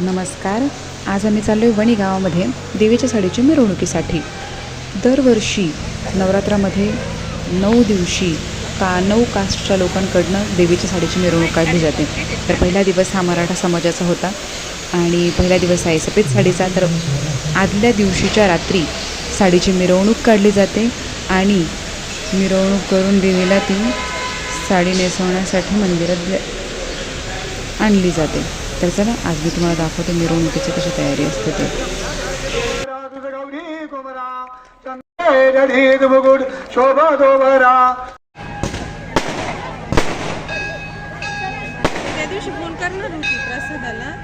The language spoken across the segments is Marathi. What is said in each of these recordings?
नमस्कार. आज आम्ही चाललो आहे वणी गावामध्ये देवीच्या साडीच्या मिरवणुकीसाठी. दरवर्षी नवरात्रामध्ये 9 दिवशी 9 कास्टच्या लोकांकडनं देवीच्या साडीची मिरवणूक काढली जाते. तर पहिला दिवस हा मराठा समाजाचा होता आणि पहिला दिवस आहे सफेद साडीचा. तर आदल्या दिवशीच्या रात्री साडीची मिरवणूक काढली जाते आणि मिरवणूक करून देवीला ती साडी नेसवण्यासाठी मंदिरात आणली जाते. तर चला आज मी तुम्हाला दाखवते मिरवणुकीची कशी तयारी असते ते. त्या दिवशी फोन करणार होती प्रसादाला.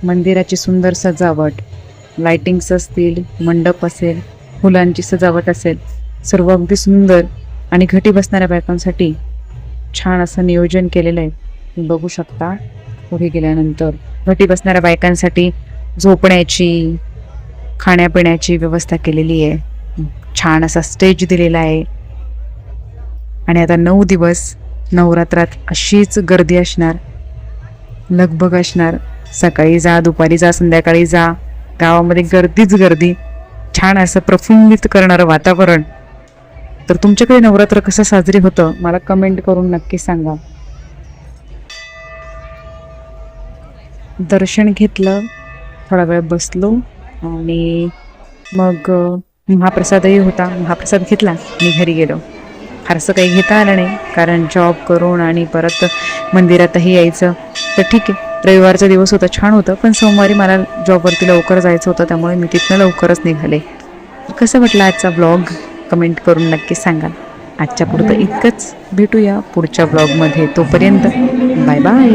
मंदिराची सुंदर सजावट, लाइटिंग्स असतील, मंडप असेल, फुलांची सजावट असेल, सर्व अगदी सुंदर आणि घटी बसणाऱ्या बायकांसाठी छान असं नियोजन केलेलं आहे. तुम्ही बघू शकता. पुढे गेल्यानंतर घटी बसणाऱ्या बायकांसाठी झोपण्याची, खाण्यापिण्याची व्यवस्था केलेली आहे. छान असा स्टेज दिलेला आहे. आणि आता 9 दिवस नवरात्रात अशीच गर्दी असणार, लगबग असणार. सकाळी जा, दुपारी जा, संध्याकाळी जा, गावामध्ये गर्दीच गर्दी. छान असं प्रफुल्लित करणारं वातावरण. तर तुमच्याकडे नवरात्र कसं साजरी होतं मला कमेंट करून नक्की सांगा. दर्शन घेतलं, थोडा वेळ बसलो आणि मग महाप्रसादही होता. महाप्रसाद घेतला आणि घरी गेलो. फारसं काही घेता आलं नाही कारण जॉब करून आणि परत मंदिरातही यायचं. तर ठीक आहे, रविवारचा दिवस होता, छान होतं. पण सोमवारी मला जॉबवरती लवकर जायचं होतं, त्यामुळे मी तिथनं लवकरच निघाले. कसं वाटलं आजचा ब्लॉग कमेंट करून नक्की सांगा. आजच्या पुरतं इतकंच. भेटूया पुढच्या ब्लॉगमध्ये. तोपर्यंत बाय बाय.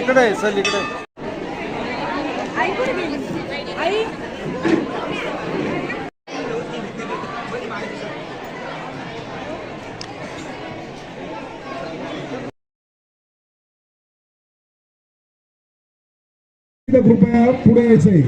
इकडे चल इकडे. आई कुठे गेली? आई कृपया पुढे यायचंय.